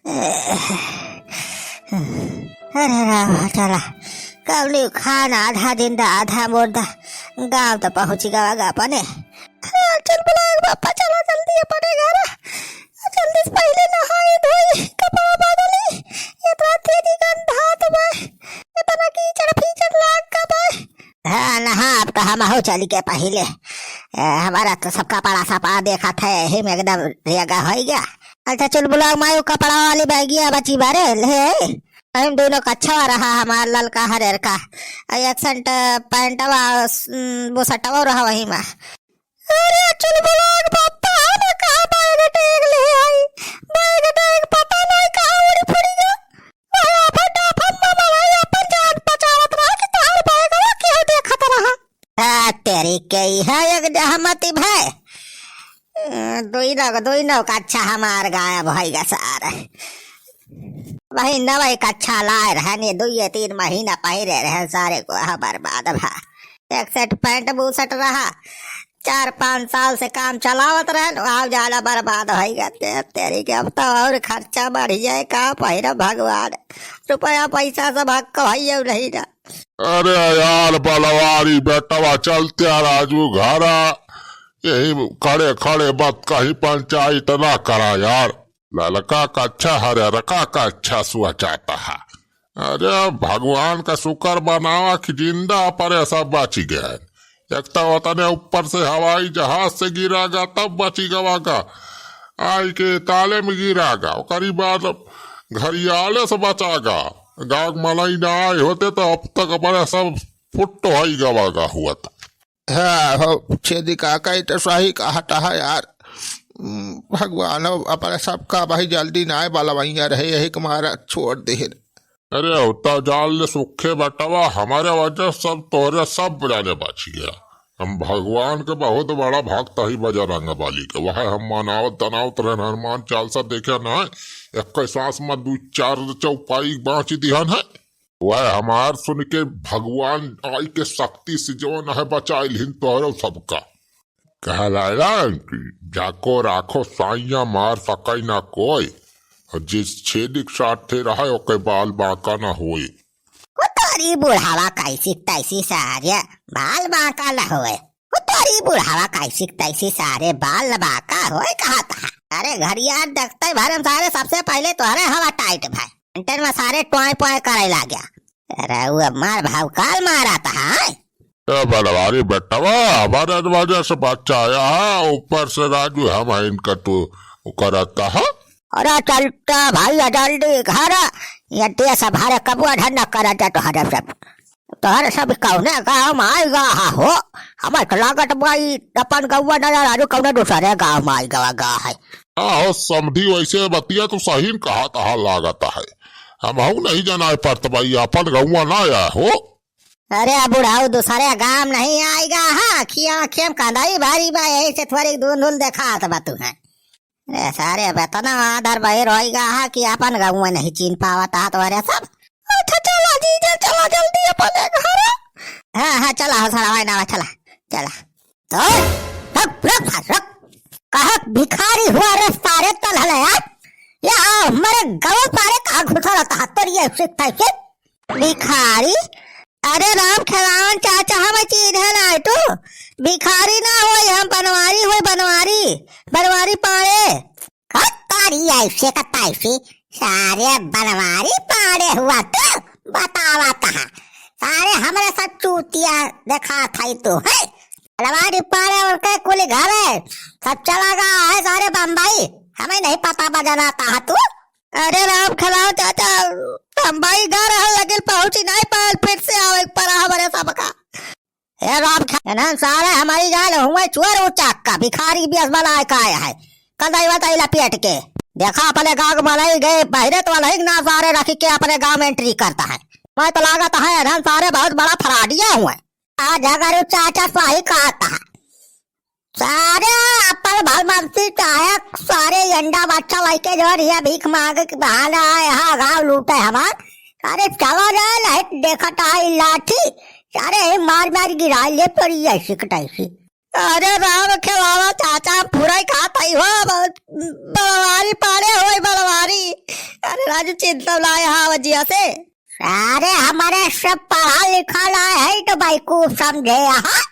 अरे चला कवली खान आधा दिन आधा मुर्दा गांव तो पहुंची गवा अपने। चल बुला पापा, चलो जल्दी अपने घर, जल्दी से पहले नहाई धोई कपड़ा बदली, इतना तेजी गंधात में इतना कीचड़ फीचड़ लाग का बे। हाँ नहा अब तो हम हो चली के पहले, हमारा तो सब कपड़ा सपा देखा था यही में एकदम रेगा हो गया। अच्छा चल बुला मायो कपड़ा वाली बैगिया बची बारे ले, हम दोनों का अच्छा रहा हमारा ललका हरेर का एक सेंट पैंटवा वो सटवा रहा वही में। अरे चल बुलाग पापा ने कहा बैग टेक ले आई, बैग टेक पता नहीं कहाँ उड़ी फुड़ी गया। वाला फटा फम्मा मारा अपन जान बचावत रहा कि तार बैग वो क्यों देखत रहा। तेरी कई है एक जहमती भाई, दोई नौ का अच्छा हमार गायब होएगा सारा। वही नवाई का अच्छा लाए रहने 2-3 महीना पहले रहे सारे को बर्बाद भा। एक सेट पैंट बूसट रहा, 4-5 साल से काम चलावत रहे, अब ज्यादा बर्बाद हो गया। तेरी के अब तो और खर्चा बढ़ जाए का पहिरा भगवान, रुपया पैसा सब हक है नहीं ना। अरे यार बलवारी बेटवा चलते राजू घरा, यही खड़े खड़े मत कहीं पंचायत ना करा यार। ललका का अच्छा हरे का अच्छा सुआ चाहता है। अरे भगवान का शुक्र बनावा कि जिंदा पर सब बच गया। एक तो वतने ऊपर से हवाई जहाज से गिरागा तब बची गवागा, आई के ताले में गिरागा करीब घरियाले से बचागा। गाग मलाई ना आए होते तो अब तक अपने सब फुट हो ही गवागा हुआ था। हाँ हो छेदी काका तो सही कहा है यार। भगवान अपने सबका भाई जल्दी ना आए बाला वहीं रहे यही तुम्हारा छोड़ दे। अरे उतना जाल ले सूखे बटवा हमारे वजह सब तोरे सब जाने बच गया। हम भगवान के बहुत बड़ा भक्त ही बजरंग बली के, वह हम मनावत तनावत रहे हनुमान चालीसा देखे ना, 21 सांस में 2-4 चौपाई बाँच दिहन है। वह हमार सुन के भगवान आई के शक्ति से जो न है बचाई लिन तोहरो सबका। कहलाया जाको राखो साइया मार सकई ना कोई, जिस छेदिक साथे रहे ओके बाल बांका ना होए। तारी बुढ़ावा कैसी तैसी सारे बाल बांका न होए, तारी बुढ़ावा कैसी तैसी सारे बाल बांका होए कहा था। अरे घरियार देखते भरम सारे सबसे पहले तोहरे हवा टाइट भाई, इंटर में सारे टॉय पॉय करे ला गया। अरे वो मार भाव काल मारा था। बलवारी बेटवा हमारे वजह से बच्चा आया है, ऊपर से राजू हम इनका तो करता है। अरे चलता भाई जल्दी घर, ये देश हमारे कबुआ धंधा करता तोहरे सब कौने गाँव में आएगा हो। हमारे तो लागत भाई अपन गौवा न राजू कौने दूसरे गाँव में आएगा गा है। हाँ समझी वैसे बतिया तो सही कहा था लागत है, हम नहीं जाना पड़ता भाई अपन गौवा ना आया हो। अरे बुढ़ाऊ दूसरे गांव नहीं आएगा। हाँ खिया खेम कंदाई भारी बा, यही से थोड़ी धुल देखा था तू है। अरे सारे बेतना आधार बहिर होएगा हाँ कि अपन गाँव नहीं चिन पावता तो अरे सब। अच्छा चला जीजा चला जल्दी अपने घर। हाँ चला हो सारा ना चला चला तो रख कहा भिखारी हुआ रे सारे तल है यार, या हमारे गाँव पारे कहा घुसा रहता है तो ये सीखता है भिखारी। अरे राम खेलावन चाचा हम चीज है ना तो भिखारी ना हो, हम बनवारी हो, बनवारी पाड़े तारी ऐसे का तैसे सारे बनवारी पाड़े हुआ तो बतावा कहा सारे हमारे साथ चूतिया देखा था तो है। बनवारी पाड़े और के कुल घर है सब चला गया है सारे बम्बई, हमें नहीं पता बजाना था तू। अरे राम खिलाओ चाचा बम्बई घर लगे पहुंची नहीं पाल फिर से आवे पर हमारे सबका। हे राम खिलाना सारे हमारी जाल हुए चोर उचाक का भिखारी भी असबला का है कदाई बताई लपेट के देखा अपने गाँव मलाई गए बहरे तो अलग ना सारे रख के अपने गाँव में एंट्री करता है। मैं तो लागत है हम सारे बहुत बड़ा फराडिया हुए। आज अगर चाचा सही कहता है सारे अपन भलमंत्री चाहे सारे अंडा बच्चा लेके जो है भीख मांग के बहाना यहाँ गाँव लूटे हमार सारे चलो जाए लाइट देखा आई लाठी सारे मार गिरा ले पड़ी ऐसी कटाई। अरे राम खिलावा चाचा पूरा ही खाता ही हो बलवारी पाले हो बलवारी। राजू चिंता लाए हाँ वजिया से। अरे हमारे सब पढ़ा लिखा लाए है तो भाई खूब समझे यहाँ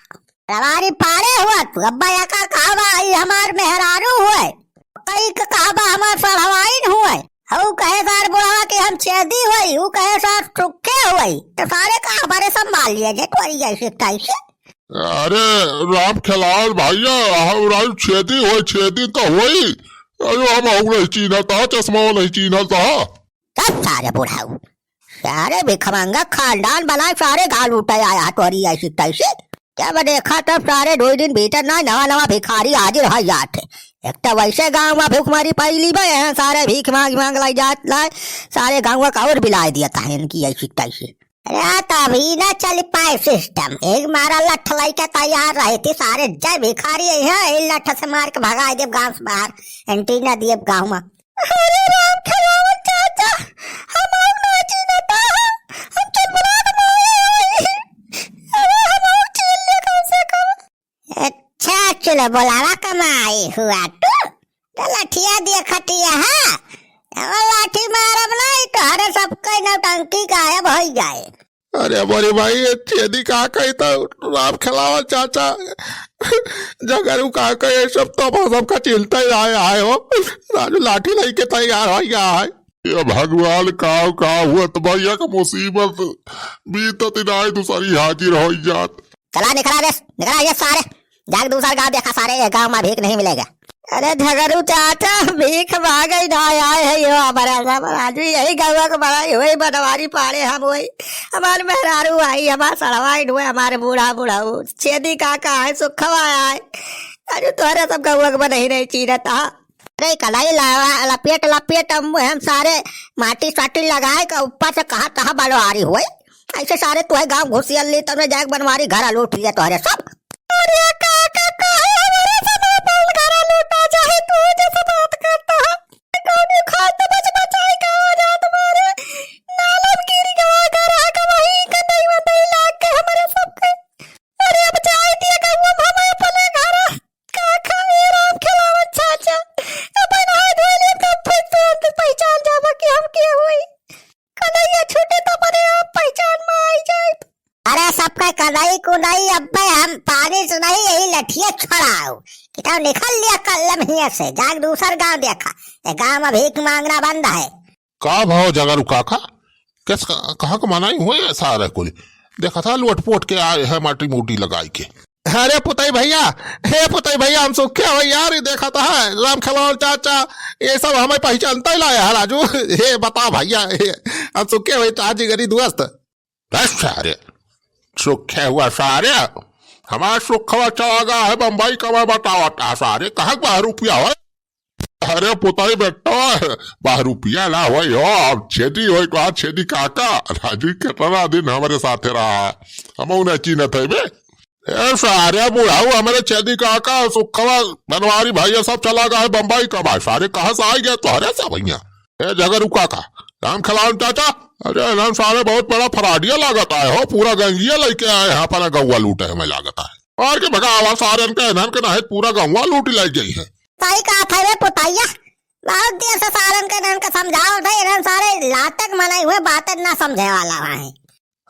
हमारी पारे हुआ तू अब्बा या का कहवा आई हमार मेहरारू हुए कई का कहवा हमार सड़वाइन हुए वो कहे सार बुढ़ावा कि हम छेदी हुई वो कहे सार सुखे हुई तो सारे का हमारे संभाल लिया जे तुम्हारी जैसे कैसे। अरे राम खिलाल भैया हम राम छेदी हो छेदी तो हुई अरे हम नहीं चीना था चश्मा नहीं चीना था सब सारे बुढ़ाऊ सारे भिखमंगा खानदान बनाए सारे गाल उठा आया तोरी ऐसी कैसे क्या मैं देखा तब सारे 2 दिन भीतर ना नवा नवा भिखारी हाजिर हो जाते एक तो वैसे गाँव में भूखमारी पहली बार है सारे भीख मांग मांग लाई जात लाए सारे गाँव का और बिलाई दिया था इनकी ऐसी कैसे। अरे तभी ना चल पाए सिस्टम एक मारा लठ लाई के तैयार रहे थे सारे जय भिखारी है लठ से मार के भगा दे गाँव से बाहर एंटीना दिए गाँव में। अरे राम खिलावन चाचा हमार नाची ना था हम चुपरात मारे अरे हम चिल्ले कम से कम। अच्छा चलो बोलावा कमाई हुआ तो लठिया दिया खटिया है लाठी मारब नहीं तो हरे सबका नौटंकी गायब हो जाए। अरे बोले भाई ये छेदी कहा कही तो राम खिलावा चाचा जगरू कहा कही सब तो सबका चिंता ही आए हो राजू लाठी नहीं के तैयार हो गया है। ये भगवान का हुआ तो भैया का मुसीबत बीतत नाई दूसरी हाजिर हो जात। चला निकला ये सारे जाग दूसरा गाँव देखा सारे गाँव में भीख नहीं मिलेगा। अरे झगड़ू चाचा भीख मांगे ना आए है यो हमारा राजू यही गाँव को बड़ा वही बनवारी पाड़े हम वही हमारे मेहरारू आई हमारे सड़वाइन हुए हमारे बूढ़ा छेदी काका है सुखवा है राजू तुम्हारे सब गाँव को नहीं चीना था। अरे कलाई लपेट हम सारे माटी साटी लगाए का ऊपर से कहा तहा बनवारी हुए ऐसे सारे तुहे गाँव घुसियल ली तुमने जाग बनवारी घर लूट लिया तुम्हारे सब। अरे काका घर लूटा चाहे तू जैसे बात करता है कौन खाए तो बचाई का हो जा तुम्हारे नालम गिरी गवा घर आका वही का नहीं बताई लाग के हमारे सबके। अरे अब चाय दिया का वो हमें अपने घर काका ये राम खिलावन चाचा अब ना धोले का फिर पहचान जावा कि हम के हुई कन्हैया छूटे तो अपने आप पहचान में आई जाए। अरे सबका कदाई को नहीं अब हम पानी से नहीं यही लठिया छड़ाओ किताब निकल लिया कल में से जाग दूसर गांव देखा गांव में भीख मांगना बंद है। का भाव जगरू काका किस कहा को मनाई हुए सारे कुल देखा था लोटपोट के आए है माटी मोटी लगाई के। अरे पुताई भैया हम सुखे हो यार देखा था राम खिलावन चाचा ये सब हमें पहचानता ही लाया है राजू हे बता भैया हम सुखे हुए चाची गरी दोस्त सारे सुखे हुआ सारे हमारा सुखवा चला गया है बम्बई का मैं बतावा सारे कहा 12 रुपया हो। अरे पुताई बेटा 12 रुपया ला हुई हो अब छेदी हो कहा छेदी काका राजू कितना दिन हमारे साथ रहा हम उन्हें चीना थे बे सारे बुढ़ाऊ हमारे छेदी काका सुखवा बनवारी भैया सब चला गया है बम्बई का भाई सारे कहा से आ गए तो हरे सा भैया जगरू काका राम खिलावन चाचा। अरे नाम सारे बहुत बड़ा फराडिया लागता है हो पूरा गंगिया लेके आए यहाँ पर गौवा लूटे हमें लागता है और के भगावा सारे के पूरा गौवा लूट लाई गई है। सही कहा था वे पुताइया बहुत दिन से सारन के नाम का समझाओ था इन्हें सारे लातक मनाई हुए बातें ना समझे वाला है।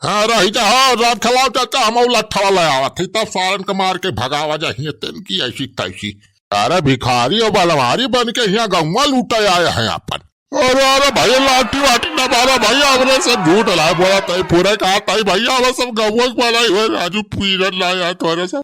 हाँ रही जा राम खिलाव चाचा हम लट्ठा वाला आवा थी तब सारन के मार के भगावा जाइए तेन की ऐसी तैसी अरे भिखारी और बलवारी बन के यहाँ गौवा लूटे आए हैं अपन। अरे भैया लाठी वाटी न मारा भैया हमने सब झूठ लाया बोला तय पूरे कहा तय भैया सब गौवा बनाई हुए राजू पीरन लाया तुम्हारे सब।